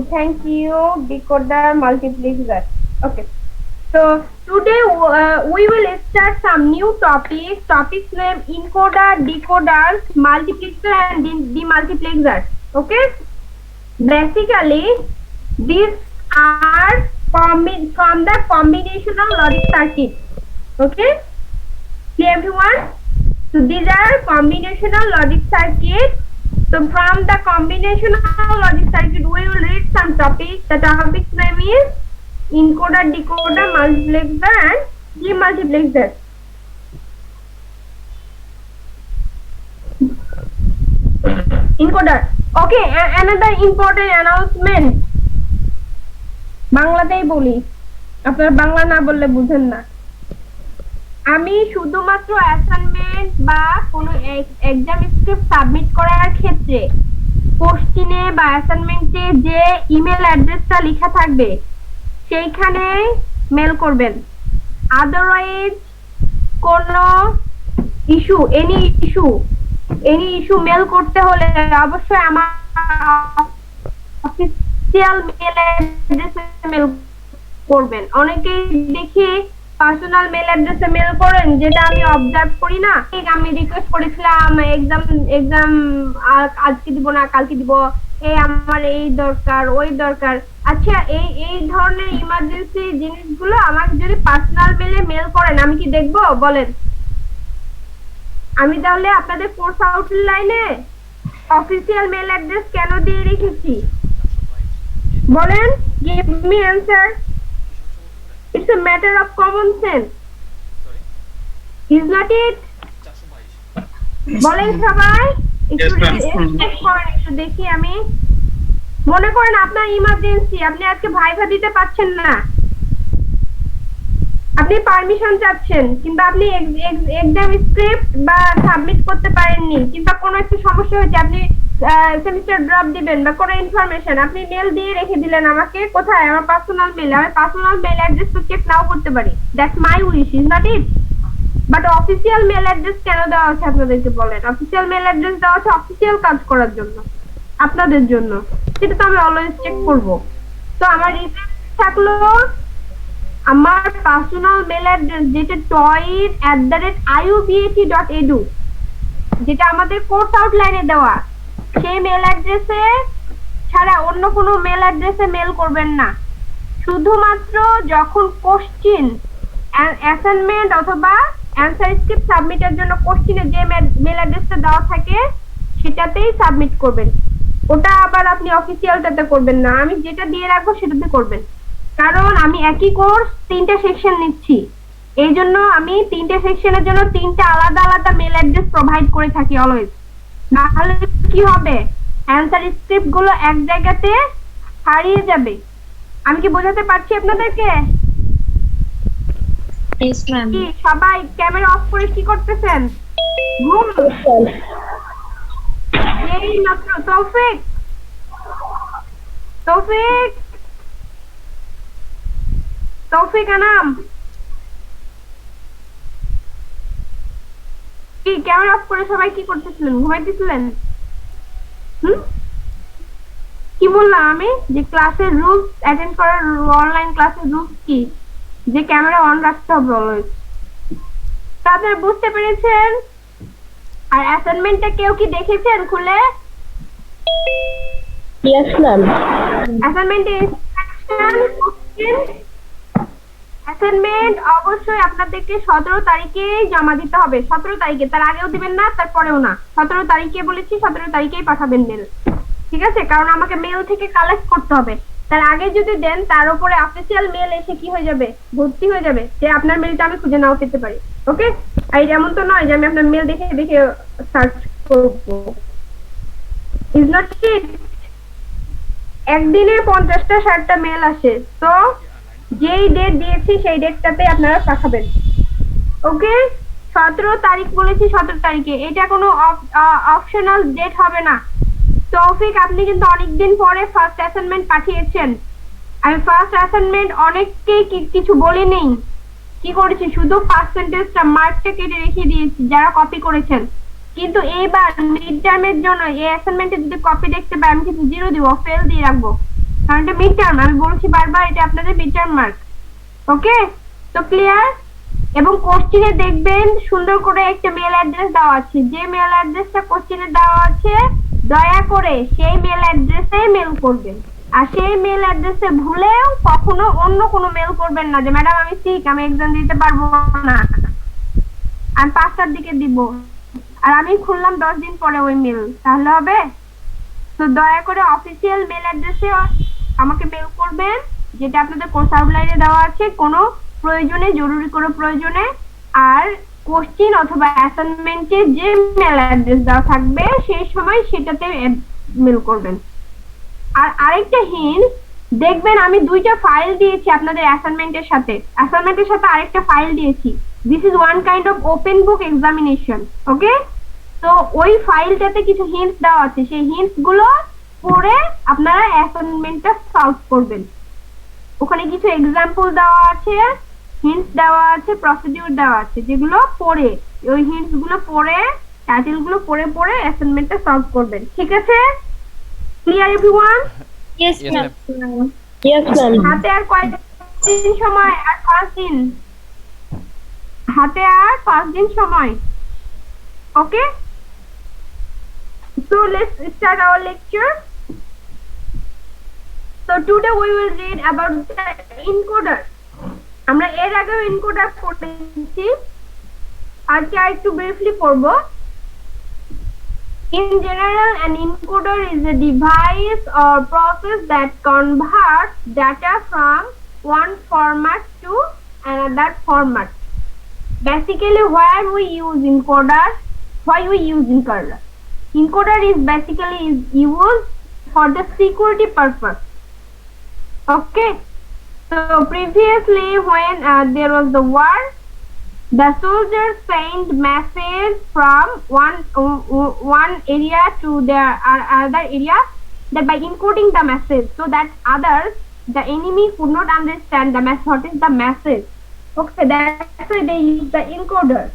Thank you, decoder multiplexer. Okay. So today we will start some new topics. Topics name encoder, decoders, multiplexer, and demultiplexer. Okay. Basically, these are from the combinational logic circuit. Okay. Clear everyone? So these are combinational logic circuit. So from the combinational logic circuit, we will read some topics. The topic's name is encoder, decoder, multiplexer, and demultiplexer. Encoder. Okay, another important announcement. বাংলাতেই বলি, আপনারা বাংলা না বললে বুঝেন না। আমি শুধুমাত্র assignment বা কোনো এক্সাম স্ক্রিপ্ট সাবমিট করার ক্ষেত্রে কোশ্চেনে বা অ্যাসাইনমেন্টে যে ইমেল অ্যাড্রেসটা লেখা থাকবে সেইখানে মেল করবেন। আদারওয়াইজ কোনো এনি ইস্যু মেল করতে হলে অবশ্যই আমার অফিসিয়াল মেল অ্যাড্রেসে মেল করবেন। অনেকেই দেখি পার্সোনাল মেল অ্যাড্রেসে মেল করেন, যেটা আমি অবজার্ভ করি না। আমি রিকোয়েস্ট করেছিলাম এক্সাম আজকে দিব না কালকে দিব, আমার এই দরকার ওই দরকার। আচ্ছা, এই ধরনের ইমার্জেন্সি জিনিসগুলো আমাকে যদি পার্সোনাল মেলে মেল করেন আমি কি দেখবো বলেন? আমি তাহলে আপনাদের কোর্স আউটলাইনে অফিসিয়াল মেল অ্যাড্রেস কেন দিয়ে রেখেছি বলেন? Give me answer. It's a matter of common sense. Is not it? বলেন সবাই। একটু দেখি আমি। মনে করেন আপনার ইমার্জেন্সি, আপনি আজকে ভাইভা দিতে পারছেন না, আপনি পারমিশন চাচ্ছেন, কিন্তু আপনি এক্সাম স্ক্রিপ্ট বা সাবমিট করতে পারেননি, কিংবা কোনো একটা সমস্যা হয়েছে, আপনি সেমিস্টার ড্রপ দিবেন বা কোনো ইনফরমেশন আপনি মেল দিয়ে রেখে দিলেন আমাকে। কোথায়? আমার পার্সোনাল মেল। আমি পার্সোনাল মেল অ্যাড্রেস তো চেক নাও করতে পারি। That's my wish, is not it? But official mail address কেন দেওয়া আছে আপনাদেরকে বলেন? অফিসিয়াল মেল অ্যাড্রেস দেওয়া আছে অফিসিয়াল কাজ করার জন্য, আপনাদের জন্য। সেটা তো আমি অলওয়েজ চেক করব। তো আমার রিকোয়েস্ট থাকলো, আমার পার্সোনাল মেল অ্যাড্রেস যেটা toid@iubat.edu, যেটা আমাদের কোর্স আউটলাইনে দেওয়া, সেই মেল অ্যাড্রেসে ছাড়া অন্য কোনো মেল অ্যাড্রেসে মেল করবেন না। শুধুমাত্র যখন কোশ্চেন, অ্যাসাইনমেন্ট অথবা অ্যানসার স্ক্রিপ্ট সাবমিটের জন্য কোশ্চেনে যে মেল অ্যাড্রেসটা দেওয়া থাকে সেটাতেই সাবমিট করবেন। ওটা আবার আপনি অফিসিয়ালটাতে করবেন না। আমি যেটা দিয়ে রাখবো সেটাতে করবেন, কারণ আমি একই কোর্স 3টা সেকশন নিচ্ছি। এই জন্য আমি 3টে সেকশনের জন্য 3টা আলাদা আলাদা মেল অ্যাড্রেস প্রোভাইড করে থাকি অলওয়েজ। না হলে কি হবে, অ্যানসার স্ক্রিপ্ট গুলো এক জায়গাতে হারিয়ে যাবে। আমি কি বোঝাতে পারছি আপনাদেরকে? Yes, ma'am. সবাই ক্যামেরা অফ করে কি করতেছেন? ঘুম? এই মাত্র তৌফিক আনাম কি ক্যামেরা অফ করে সবাই কি করতেছিলেন? ঘুমাইতেছিলেন? কি বললাম আমি? যে ক্লাসের রুলস, অ্যাটেন্ড করার অনলাইন ক্লাসের রুলস কি? যে ক্যামেরা অন রাখতে হবে অলওয়েজ। তাদের বুঝতে পেরেছেন? আর অ্যাসাইনমেন্টটা কেউ কি দেখেছেন খুলে? Yes, ma'am. অ্যাসাইনমেন্ট অবশ্যই আপনাদেরকে 17 তারিখেই জমা দিতে হবে। 17 তারিখে, তার আগেও দিবেন না, তারপরেও না। 17 তারিখে বলেছি, 17 তারিখেই পাঠাবেন মেল, ঠিক আছে? কারণ আমাকে মেল থেকে কালেক্ট করতে হবে। তার আগে যদি দেন, তার উপরে অফিসিয়াল মেল এসে কি হয়ে যাবে, ভর্তি হয়ে যাবে, যে আপনার মেলটা আমি খুঁজে নাও পেতে পারি। ওকে? আর এমন তো নয় যে আমি আপনার মেল দেখে দেখে সার্চ করবো। ইজ নট ইট? একদিনে 50টা 60টা মেল আসে, তো যেই ডেট দিয়েছি সেই ডেটটাতে আপনারা পাঠাবেন। ওকে? 17 তারিখ বলেছি, 17 তারিখে। এটা কোনো অপশনাল ডেট হবে না। তৌফিক, আপনি কিন্তু অনেকদিন পরে ফার্স্ট অ্যাসাইনমেন্ট পাঠিয়েছেন। আমি ফার্স্ট অ্যাসাইনমেন্ট অনেককেই কিছু বলিনি। কি করেছি, শুধু পার্সেন্টেজটা, মার্কটা কেটে রেখে দিয়েছি যারা কপি করেছেন। কিন্তু এইবার মিড টার্মের জন্য এই অ্যাসাইনমেন্টে যদি কপি দেখতে পাই আমি কিন্তু 0 দিব, ফেল দিয়ে রাখবো। কারণ এটা মিড টার্ম, আমি বলছি বারবার এটা আপনাদের মিড টার্ম মার্ক। ওকে, তো ক্লিয়ার? এবং কোশ্চেনে দেখবেন সুন্দর করে একটা মেল অ্যাড্রেস দেওয়া আছে, যে মেল অ্যাড্রেসটা কোশ্চেনে দেওয়া আছে দয়া করে সেই মেল অ্যাড্রেসে মেল করবেন। আর সেই মেল অ্যাড্রেসে ভুলেও কখনো অন্য কোনো মেল করবেন না যে ম্যাডাম আমি সিক, আমি এক্সাম দিতে পারবো না, আমি 5টার দিকে দিব আর আমি খুললাম 10 দিন পরে ওই মেল, তাহলে হবে? তো দয়া করে অফিসিয়াল মেল অ্যাড্রেসে আমাকে মেল করবেন, যেটা আপনাদের কোর্স আউটলাইনে দেওয়া আছে কোনো প্রয়োজনে, জরুরি কোনো প্রয়োজনে। আর কোশ্চেন অথবা অ্যাসাইনমেন্টে যে মেল অ্যাড্রেস দেওয়া থাকবে সেই সময় সেটাতে মেল করবেন। আর আরেকটা হিন্ট, দেখবেন আমি 2টা ফাইল দিয়েছি আপনাদের অ্যাসাইনমেন্টের সাথে, আরেকটা ফাইল দিয়েছি। This is one kind of open book examination. Okay, তো ওই ফাইলটাতে কিছু হিন্টস দেওয়া আছে, সেই হিন্টস গুলো পড়ে আপনারা অ্যাসাইনমেন্টটা সলভ করবেন। ওখানে কিছু এক্সাম্পল দেওয়া আছে, হিন্টস দেওয়া আছে, প্রসিডিউর দেওয়া আছে, যেগুলো পড়ে ওই হিন্টস গুলো পড়ে, টাইটেল গুলো পড়ে পড়ে অ্যাসাইনমেন্টটা সলভ করবেন। ঠিক আছে? Clear everyone? Yes, Yes, ma'am. ma'am. Yes, ma'am. হাতে আর কয়দিন সময়? আর 5 দিন। হাতে আর 5 দিন সময়। ওকে, so let's start our lecture. So today we will read about the encoder. আমরা এর আগেও এনকোডার পড়েছি, আজকে একটু ব্রিফলি পড়ব। In general, an encoder is a device or process that converts data from one format to another format. Basically, why we use encoder? Encoder is basically used for the security purpose. Okay, so previously when there was the war, the soldiers sent message from one area to the other area, that by encoding the message so that others, the enemy, could not understand the message, what is the message. Okay, that's why they use the encoder.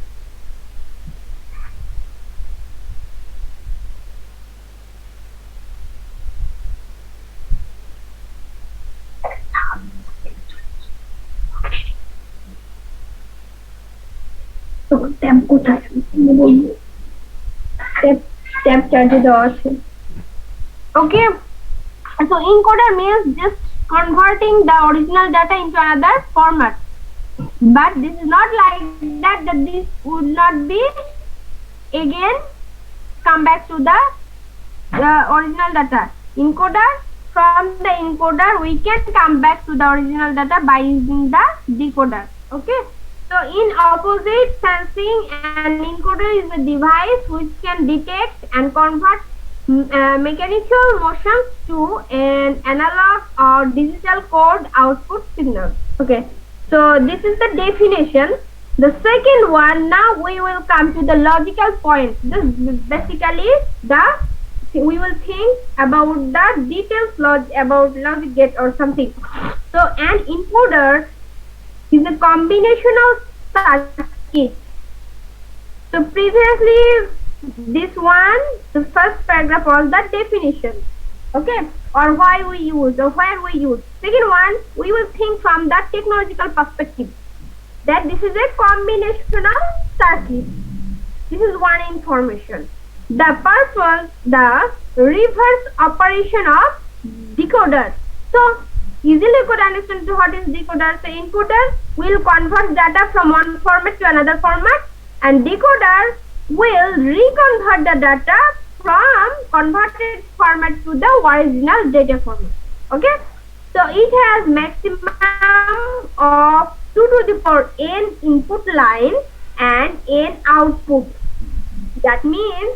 Okay, so encoder means just converting the original data into another format, but this is not like that this would not be again come back to the original data. From the encoder we can come back to the original data by using the decoder. Okay, so in opposite sensing, an encoder is a device which can detect and convert mechanical motions to an analog or digital code output signal. Okay, so this is the definition. The second one, now we will come to the logical point. This is basically we will think about the details about logic gate or something. So an encoder is a combinational circuit. So previously this one, the first paragraph was the definition, okay, or why we use or where we use. Second one, we will think from the technological perspective, that this is a combinational circuit. This is one information. The first was the reverse operation of decoder. So easily you could understand what is decoder. So encoder will convert data from one format to another format, and decoder will reconvert the data from converted format to the original data format. Okay, so it has maximum of 2 to the power n input line and n output. That means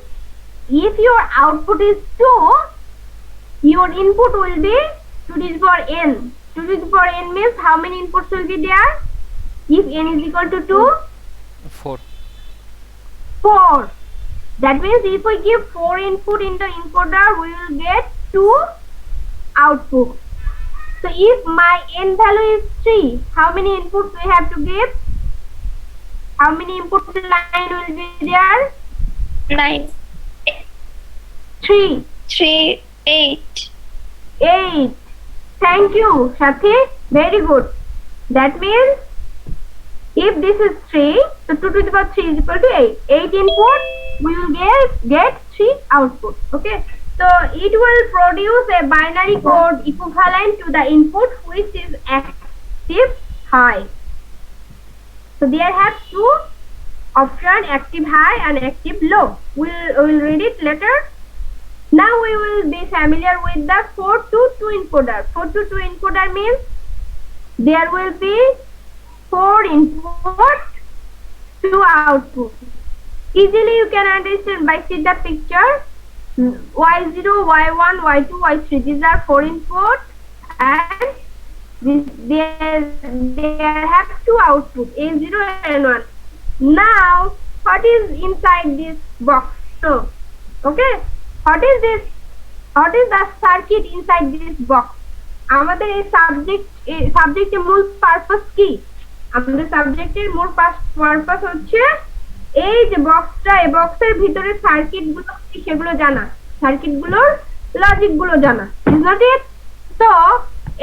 if your output is 2, your input will be 2 to the power n. 2 to the power n means how many inputs will be there? If n is equal to 2? 4. 4. That means if we give 4 input in the encoder, we will get 2 output. So if my n value is 3, how many inputs we have to give? How many input line will be there? 9, 3. 3, 8. 8. Thank you, Shathi. Very good. That means if this is 3, so 2 to the power 3 is equal to 8. 8 input, we will get 3 output. Okay. So it will produce a binary code equivalent to the input which is active high. So there have two options, active high and active low. We'll read it later. Now we will be familiar with the 4 to 2 encoder. 4 to 2 encoder means there will be 4 input, 2 output. Easily you can understand by see the picture. Y0, Y1, Y2, Y3. These are 4 input and there have 2 output, A0 and 1. Now what is inside this box? So okay, what is this? What is the circuit inside this box? আমাদের এই সাবজেক্টের মূল purpose কি? আমাদের সাবজেক্টের মূল purpose হচ্ছে এই যে বক্সটা, এই বক্সের ভিতরে সার্কিট গুলো কি সেগুলো জানা, সার্কিট গুলোর লজিক গুলো জানা। ইজ নট ইট? তো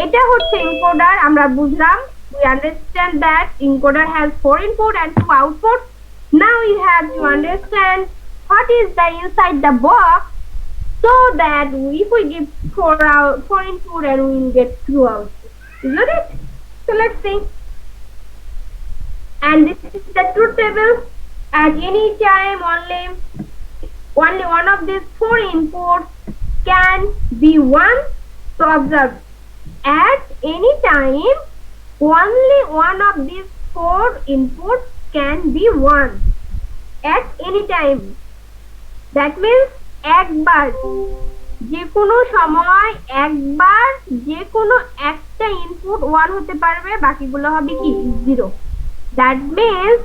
এটা হচ্ছে এনকোডার। আমরা বুঝলাম, we understand that encoder has 4 input and 2 output. Now you have to understand what is the inside the box, so that if we give 4 input and we will get 2 output. Isn't it? So let's see. And this is the truth table. At any time only one of these 4 inputs can be 1. So observe, at any time only one of these 4 inputs can be 1. At any time. That means একবার, যে কোনো সময় একবার যে কোনো একটা input 1 হতে পারবে, বাকিগুলো হবে কি 0. That means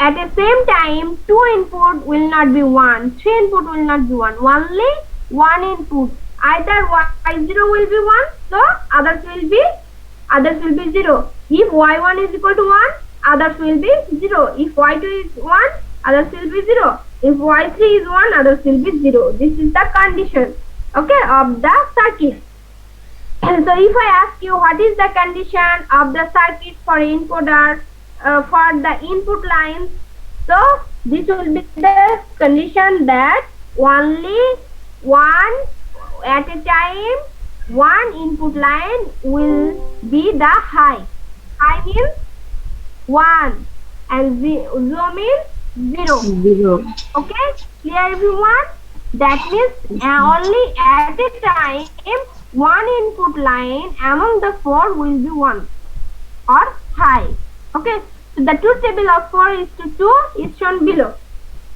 at the same time 2 input will not be 1, 3 input will not be 1, only 1 input. Either y0 will be 1, so others will be 0. If y1 is equal to 1, others will be 0. If y2 is 1, others will be 0. If y3 is 1, others will be 0. This is the condition, okay, of the circuit. So if I ask you what is the condition of the circuit for encoder, for the input lines, so this will be the condition that only one at a time one input line will be the high. High means 1 and 0 means 0. Okay, clear everyone? That means only at a time one input line among the 4 will be 1 or high. Okay, so the truth table of 4:2 is shown below.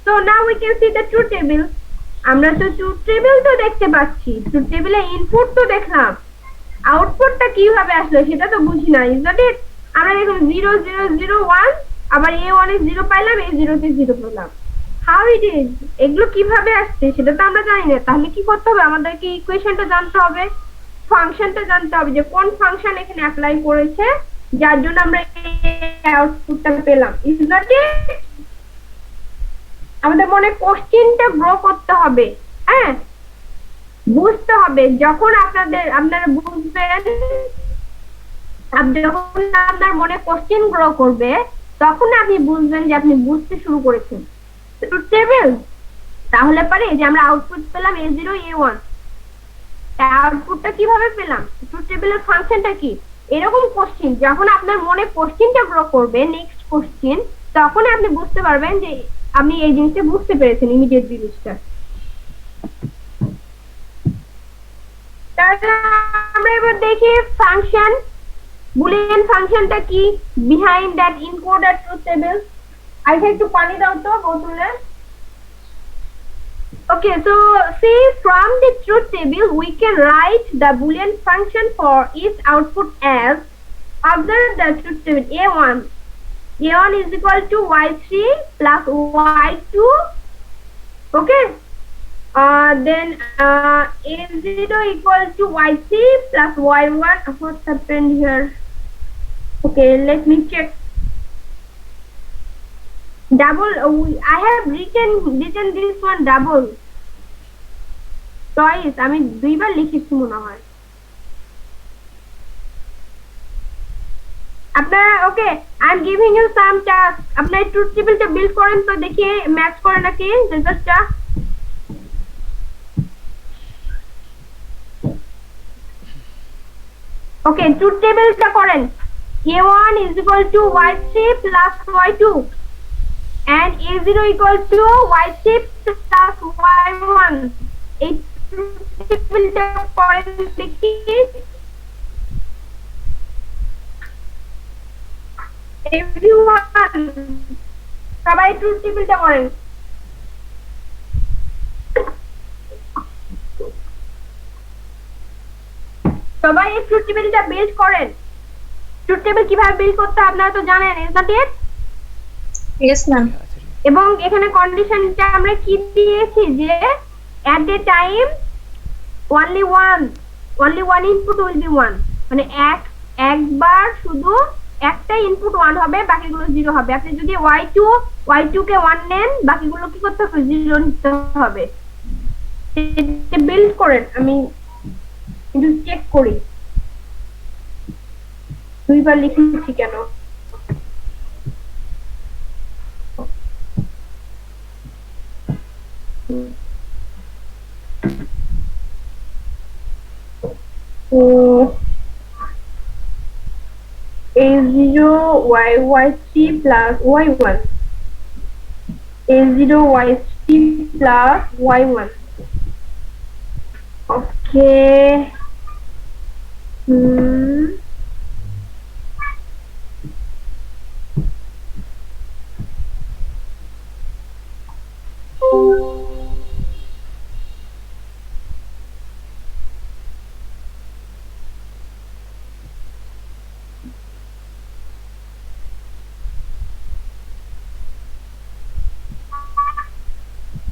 So now we can see the truth table. আমরা তো truth table তো দেখতে পাচ্ছি, truth টেবিলে input তো দেখলাম, আউটপুটটা কিভাবে আসলো সেটা তো বুঝি না। ইজ নট ইট? আমরা দেখুন 0 0 0 1, আবার a1 এ 0 পাইলাম, a0 তে 0 পেলাম। How it is? এগুলো কিভাবে আসছে সেটা তো আমরা জানি না। তাহলে কি করতে হবে? আমাদেরকে ইকুয়েশনটা জানতে হবে, ফাংশনটা জানতে হবে যে কোন ফাংশন এখানে অ্যাপ্লাই করেছে যার জন্য আমরা এই আউটপুটটা পেলাম। ইজ নট ইট? আমাদের মনে কোশ্চেনটা গ্রো করতে হবে, হ্যাঁ, বুঝতে হবে। যখন আপনারা বুঝবেন, যখন আপনার মনে কোশ্চেন গ্রো করবে, তখন আপনি বুঝবেন যে আপনি বুঝতে শুরু করেছেন ট্রুথ টেবিল। তাহলে পারে যে আমরা আউটপুট পেলাম a0 a1, আউটপুটটা কিভাবে পেলাম, ট্রুথ টেবিলের ফাংশনটা কি, এরকম কোশ্চেন যখন আপনার মনে কোশ্চেনটা গ্রো করবে, নেক্সট কোশ্চেন, তখন আপনি বুঝতে পারবেন যে আপনি এই জিনিসটা বুঝতে পেরেছেন, ইমিডিয়েট জিনিসটা। তাহলে আমরা এবার দেখি ফাংশন, বুলিয়ান ফাংশনটা কি behind that encoder truth table. আইসা একটু পানি দাও তো বোতলে। Okay, so see, from the truth table we can write the boolean function for each output as, observe the truth table, a1 is equal to y3 plus y2, okay, then a0 equal to y3 plus y1. What's happened here? Okay, let me check. Double, I have written this one double twice, আমি দুইবার লিখেছি মনে হয়। আপনারা okay, I am giving you some task, আপনারা truth টেবিলটা build করেন তো দেখি ম্যাচ করে নাকি রেজাল্টটা। ওকে, ট্রুথ টেবিলটা করেন। a1 is equal to y3 plus y2 and a0 equal to y3 plus y1, এই ট্রুথ টেবিলটা করেন দেখি। এভরিওয়ান সবাই ট্রুথ টেবিলটা করেন। সবাই এই ট্রুথ টেবিলটা বিল্ড করেন। ট্রুথ টেবিল কিভাবে বিল্ড করতে হয় আপনারা তো জানেন, is not it? Yes ma'am. এবং এখানে কন্ডিশনটা আমরা কি দিয়েছি যে at a time only one input will be one, মানে একবার শুধু একটা ইনপুট 1 হবে, বাকিগুলো 0 হবে। আপনি যদি y2 কে 1 নেন, বাকিগুলো কি করতে হবে? 0 নিতে হবে। এটা বিল্ড করেন, আমি একটু চেক করি দুইবার লিখেছি কেন। a0 y3 plus y1, a0 y3 plus y1. Okay.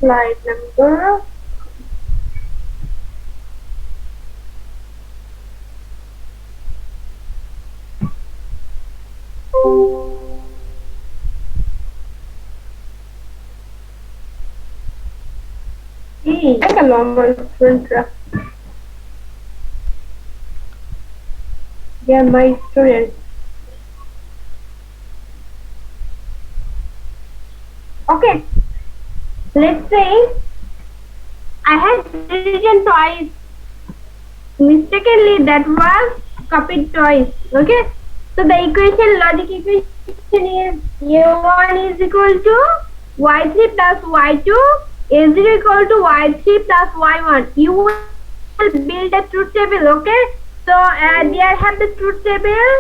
Slide number একটা লম্বা স্টুডেন্টরা, they are my students. Okay, let's say I had written twice, mistakenly that was copied twice. Okay, so the logic equation is a1 is equal to y3 plus y2, a0 equal to y3 plus y1. You will build a truth table. Okay, so there have the truth table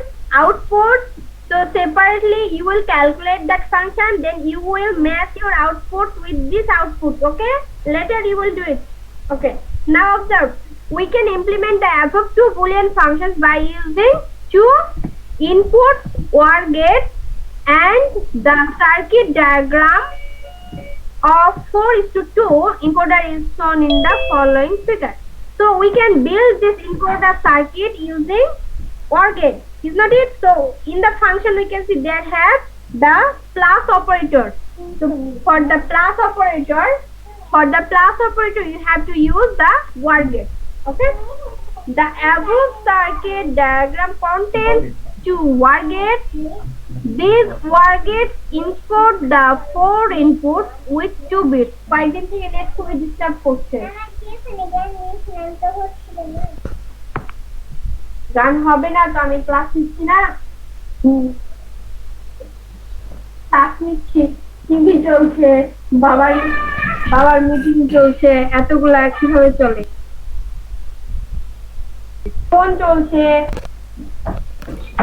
output. So separately you will calculate that function, then you will match your output with this output. Okay, later you will do it. Okay, now observe, we can implement the above two boolean functions by using two inputs OR gate and the circuit diagram of 4:2 encoder is shown in the following figure. So we can build this encoder circuit using OR gate, is not it? So in the function we can see that has the plus operator. So for the plus operator you have to use the OR gate. Okay, the above circuit diagram contains two OR gates. These OR gates encode the 4 inputs with 2 bits. কয়েকদিন থেকে net খুবই disturb করছে। গান হবে না তো, আমি class নিচ্ছি না, ক্লাস নিচ্ছি, টিভি চলছে, বাবার মিটিং চলছে, এতগুলা কিভাবে চলে, ফোন চলছে,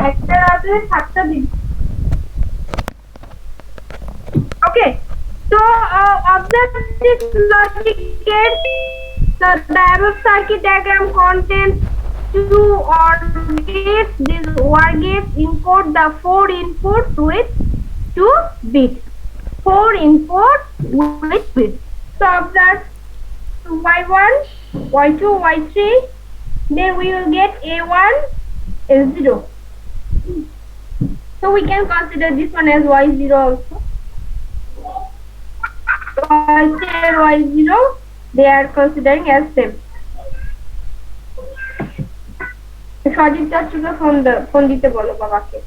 একটা রাতে 7টা দিন। Okay, so observe this logic gate. The above circuit diagram contains two OR gates. These OR gates encode the 4 inputs with 2 bits. 4 inputs with bits. So observe y1, y2, y3. Then we will get a1, a0. So we can consider this one as y0 also. Y3 and y0, they are considering as same. Sajib চাচুকে phone দিতে বলো বাবাকে।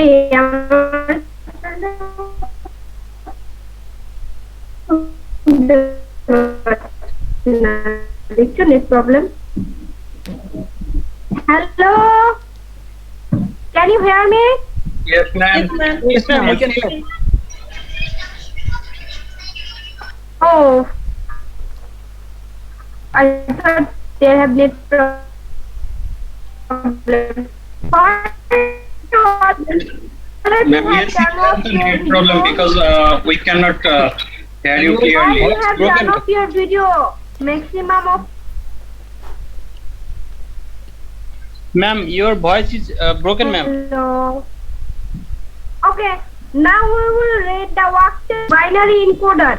এই আমার দেখছো net problem. Hello, can you hear me? Yes, ma'am. Yes, ma'am. Yes, ma'am, we can hear. Oh, I thought they have net problem. Ma'am, yes, we have the net problem because we cannot hear you Why clearly. you Voice have broken. turned off your video maximum of? Ma'am, your voice is broken, ma'am. Hello. Okay, now we will read the Wactor binary encoder.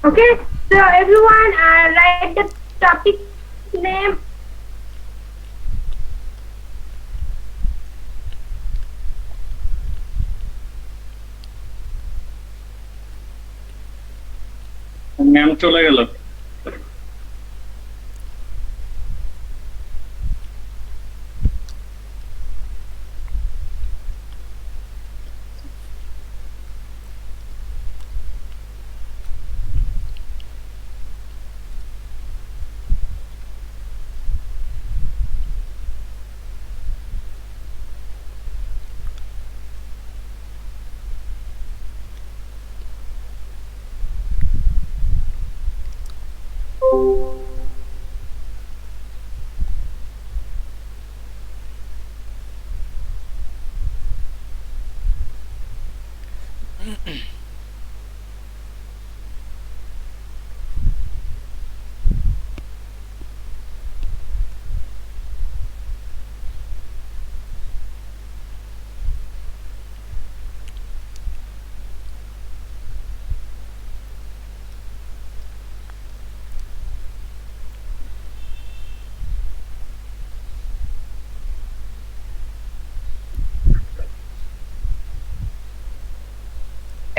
Okay, so everyone write the topic name. Ma'am, চলে গেল।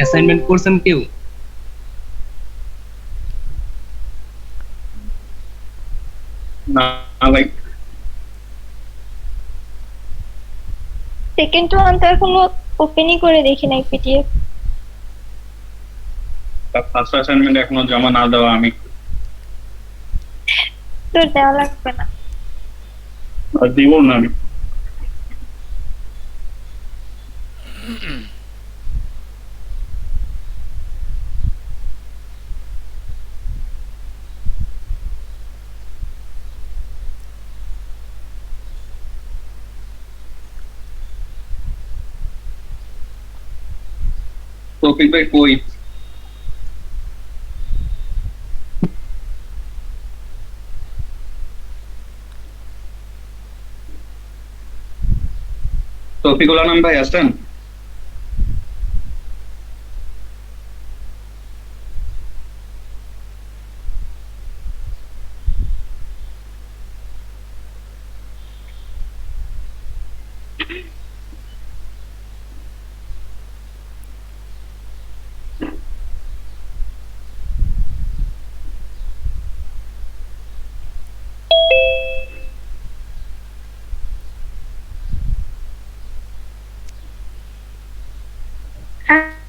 Assignment করছেন কেউ? না, like second one তো এখনো ওপেনই করে দেখি নাই পিডিএফ। ফার্স্ট অ্যাসাইনমেন্ট এখনো জমা না দেওয়া আমি। তোর দেওয়া লাগবে না। আর দিব না আমি। তৌফিক ভাই কই? তৌফিকুল আলম ভাই আছেন?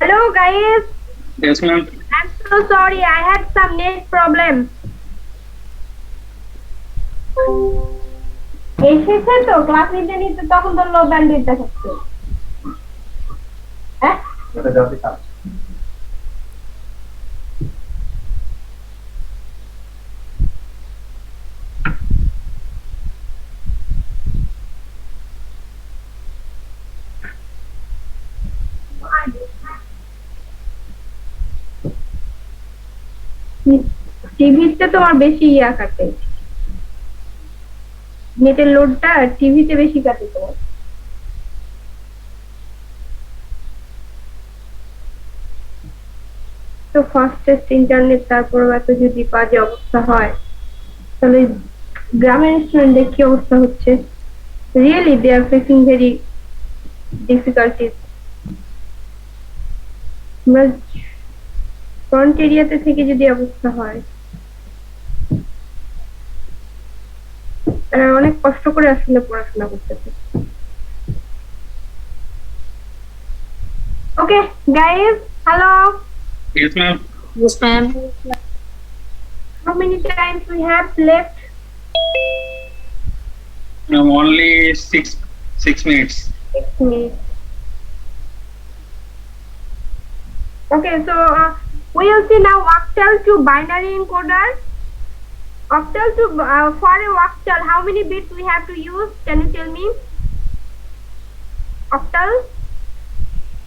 Hello guys, Yes, ma'am. I'm so sorry, I had some net problem. এসেছে তো ক্লাস নিতে নিতে তখন তো লো ব্যান্ডউইথ দেখাচ্ছে। হ্যাঁ টিভিতে তোমার বেশি ইয়া কাটে, নেটের লোডটা টিভিতে বেশি কাটে তোমার। তো ফাস্টেস্ট ইন্টারনেট, তারপর এত যদি বাজে অবস্থা হয় তাহলে গ্রামের স্টুডেন্টদের কি অবস্থা হচ্ছে? Really they are facing very difficulties. Front এরিয়াতে থেকে যদি অবস্থা হয়, তারা অনেক কষ্ট করে আসলে পড়াশোনা করতেছে। Okay, guys, hello. Yes, ma'am. Yes, ma'am. How many times we have left? Ma'am, only 6 minutes. 6 minutes. Okay, so we will see now octal to binary encoder. Octal to for a octal, how many bits we have to use? Can you tell me? Octal.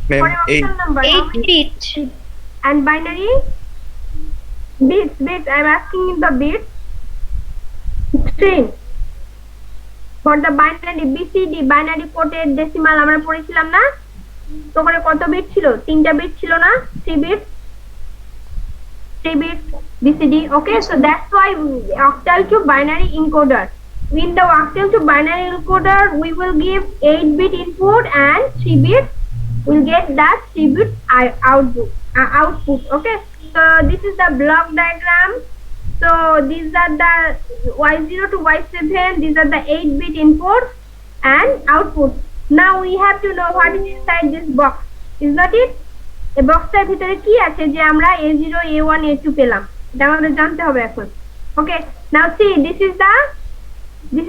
For Ma'am, a octal number, how 8 many bit. and binary? Bits. I'm asking in the bits. String. For the binary BCD, binary coded decimal আমরা পড়েছিলাম না? তো ওখানে কত bit ছিল? 3টা bit ছিল না? 3 bits. 3 bits BCD. Okay, so that's why octal to binary encoder. In the octal to binary encoder, we will give 8-bit input and 3 bits. We'll get that 3-bit output. Okay, so this is the block diagram. So these are the Y0 to Y7. These are the 8-bit input and output. Now we have to know what is inside this box. Is that it? এই বক্সটার ভিতরে কি আছে যে আমরা A0, A1, A2 পেলাম, এটা আমাদের জানতে হবে এখন। Okay, now see, this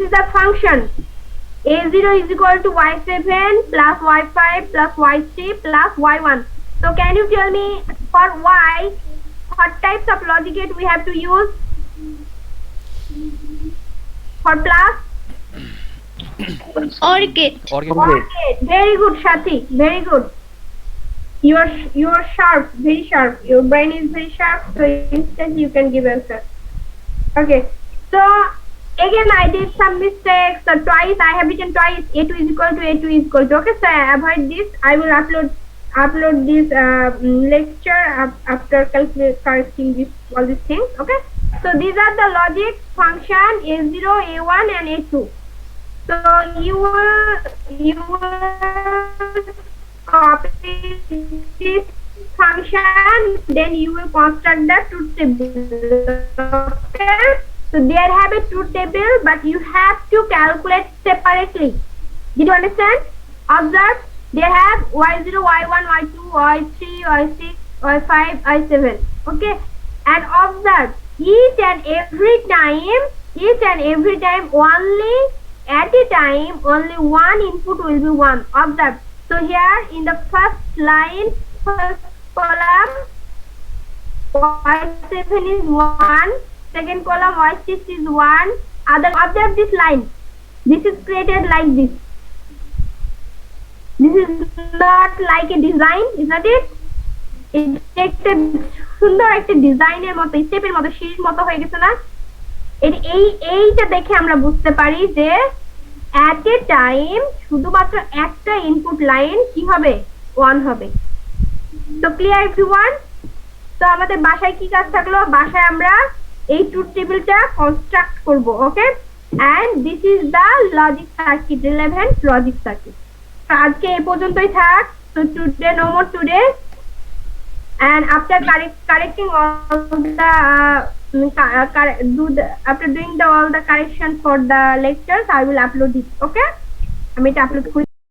is the function. A0 is equal to Y7 plus Y5 plus Y3 plus Y1. So can you tell me for Y, what types of logic gate we have to use? For plus? OR gate. OR gate. Very good, Shati. Very good. You are sharp, very sharp. Your brain is very sharp, so instantly you can give answer. Okay, so again I did some mistakes. So twice I have written twice. A2 is equal to A2 is equal to. Okay, so I avoid this. I will upload this lecture after correcting this all these things. Okay, so these are the logic function A0, A1, and A2. So you will copy this function, then you will construct the truth table. Okay, so there have a truth table, but you have to calculate separately. Did you understand? Observe, they have Y0, Y1, Y2, Y3, Y6, Y5, Y7. Okay, and observe, each and every time only at a time only one input will be 1. Observe. So here in the first line, first column, Y7 is 1, second column Y6 is 1. Observe this line. This is created like this. This is not like a design, is not it? It's a সুন্দর একটা ডিজাইনের মতো, স্টেপের মতো, সিঁড়ির মতো হয়ে গেছে না? এইটা দেখে আমরা বুঝতে পারি যে at a time শুধুমাত্র একটা ইনপুট লাইন কি হবে? 1 হবে। তো ক্লিয়ার এভরিওয়ান? তো আমাদের বাসায় কি কাজ থাকলো? বাসায় আমরা এই ট্রুথ টেবিলটা কনস্ট্রাক্ট করব। Okay, and this is the logic circuit, relevant logic circuit. তো আজকে এই পর্যন্তই থাক। তো today no more today, and after correcting all the after doing all the correction for the lectures, I will upload it. Okay, আমি এটা upload করি।